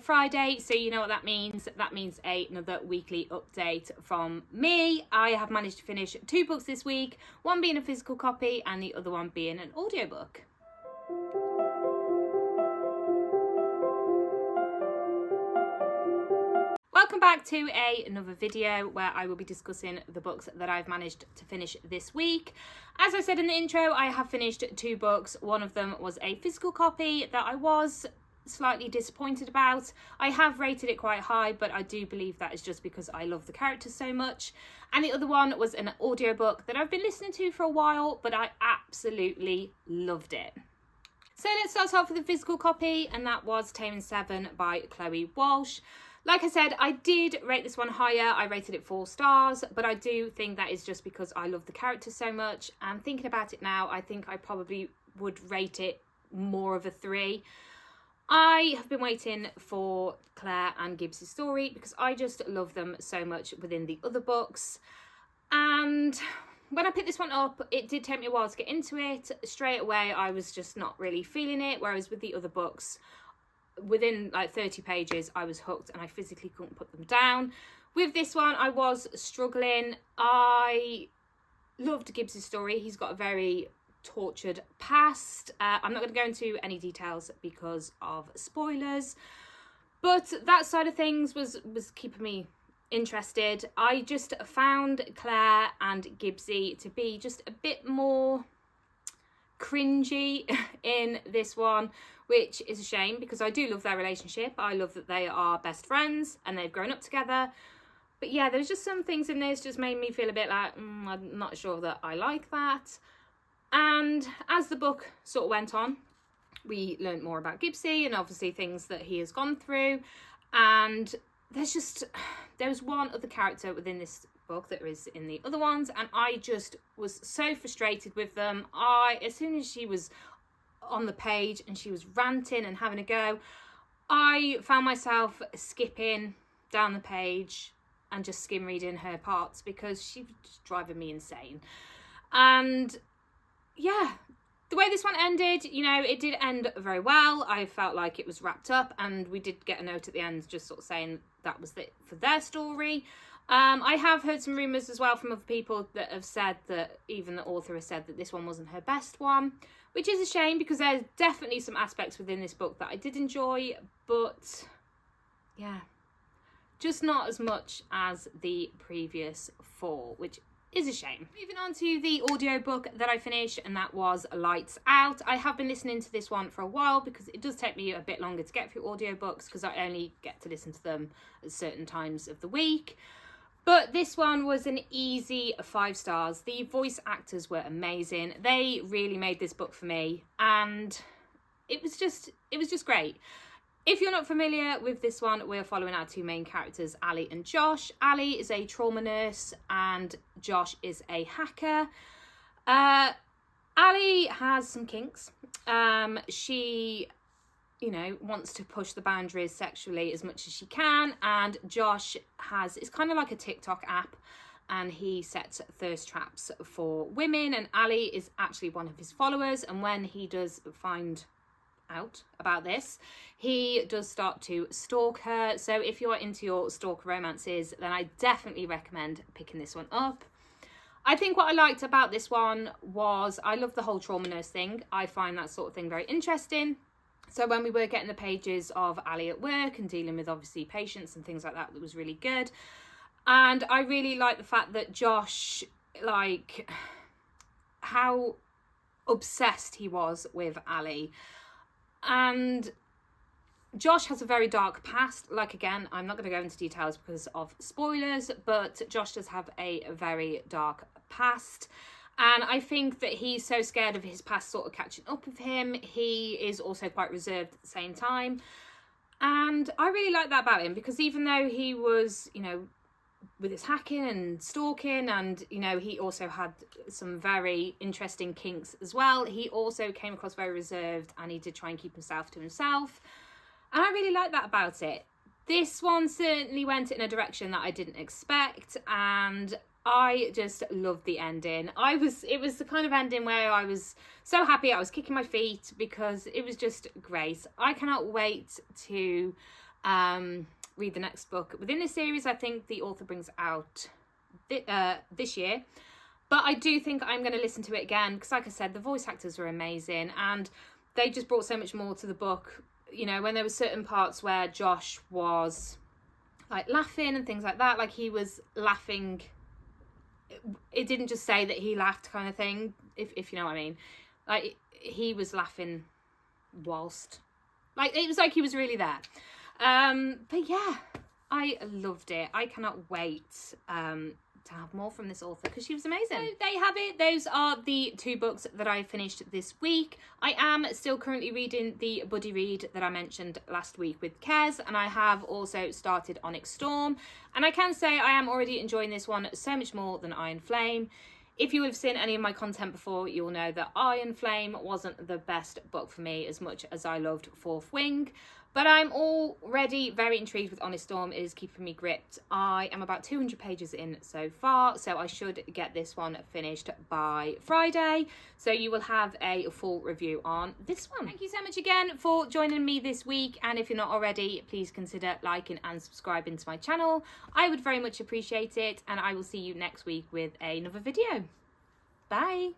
Friday, so you know what that means. That means another weekly update from me. I have managed to finish 2 books this week, one being a physical copy and the other one being an audiobook. Welcome back to another video where I will be discussing the books that I've managed to finish this week. As I said in the intro, I have finished 2 books. One of them was a physical copy that I was slightly disappointed about. I have rated it quite high, but I do believe that is just because I love the characters so much. And the other one was an audiobook that I've been listening to for a while, but I absolutely loved it. So let's start off with the physical copy, and that was Taming 7 by Chloe Walsh. Like I said, I did rate this one higher. I rated it 4 stars, but I do think that is just because I love the characters so much. And thinking about it now, I think I probably would rate it more of a 3. I have been waiting for Claire and Gibbs' story because I just love them so much within the other books. And when I picked this one up, it did take me a while to get into it. Straight away, I was just not really feeling it, whereas with the other books, within like 30 pages I was hooked and I physically couldn't put them down. With this one I was struggling. I loved Gibbs' story. He's got a very tortured past. I'm not going to go into any details because of spoilers, but that side of things was keeping me interested. I just found Claire and Gibbsy to be just a bit more cringy in this one, which is a shame because I do love their relationship. I love that they are best friends and they've grown up together. But yeah, there's just some things in this just made me feel a bit like, I'm not sure that I like that. And as the book sort of went on, we learned more about Gibbsy and obviously things that he has gone through. And there's one other character within this book that is in the other ones, and I just was so frustrated with them. As soon as she was on the page and she was ranting and having a go, I found myself skipping down the page and just skim reading her parts because she was just driving me insane. And yeah, the way this one ended, you know, it did end very well. I felt like it was wrapped up, and we did get a note at the end just sort of saying that was it for their story. I have heard some rumours as well from other people that have said that even the author has said that this one wasn't her best one, which is a shame because there's definitely some aspects within this book that I did enjoy, but yeah, just not as much as the previous 4, which is a shame. Moving on to the audiobook that I finished, and that was Lights Out. I have been listening to this one for a while because it does take me a bit longer to get through audiobooks because I only get to listen to them at certain times of the week. But this one was an easy 5 stars. The voice actors were amazing. They really made this book for me, and it was just great. If you're not familiar with this one, we're following our 2 main characters, Ali and Josh. Ali is a trauma nurse and Josh is a hacker. Ali has some kinks. She, you know, wants to push the boundaries sexually as much as she can, and Josh it's kind of like a TikTok app, and he sets thirst traps for women, and Ali is actually one of his followers, and when he does find out about this, he does start to stalk her. So if you're into your stalker romances, then I definitely recommend picking this one up. I think what I liked about this one was I love the whole trauma nurse thing. I find that sort of thing very interesting. So when we were getting the pages of Ali at work and dealing with obviously patients and things like that, that was really good. And I really like the fact that Josh, like how obsessed he was with Ali. And Josh has a very dark past. Like, again, I'm not going to go into details because of spoilers, but Josh does have a very dark past. And I think that he's so scared of his past sort of catching up with him. He is also quite reserved at the same time. And I really like that about him because even though he was, you know, with his hacking and stalking, and, you know, he also had some very interesting kinks as well, he also came across very reserved and he did try and keep himself to himself. And I really like that about it. This one certainly went in a direction that I didn't expect, and I just loved the ending. It was the kind of ending where I was so happy I was kicking my feet because it was just great. I cannot wait to read the next book within this series. I think the author brings out this year. But I do think I'm going to listen to it again because, like I said, the voice actors were amazing and they just brought so much more to the book. You know, when there were certain parts where Josh was like laughing and things like that, like he was laughing. It didn't just say that he laughed kind of thing, if you know what I mean. Like he was laughing whilst, like it was like he was really there. But yeah, I loved it. I cannot wait to have more from this author because she was amazing. So there you have it. Those are the 2 books that I finished this week. I am still currently reading the buddy read that I mentioned last week with Kez, and I have also started Onyx Storm, and I can say I am already enjoying this one so much more than Iron Flame. If you have seen any of my content before, you'll know that Iron Flame wasn't the best book for me as much as I loved Fourth Wing. But I'm already very intrigued with Onyx Storm. It is keeping me gripped. I am about 200 pages in so far, so I should get this one finished by Friday. So you will have a full review on this one. Thank you so much again for joining me this week. And if you're not already, please consider liking and subscribing to my channel. I would very much appreciate it. And I will see you next week with another video. Bye.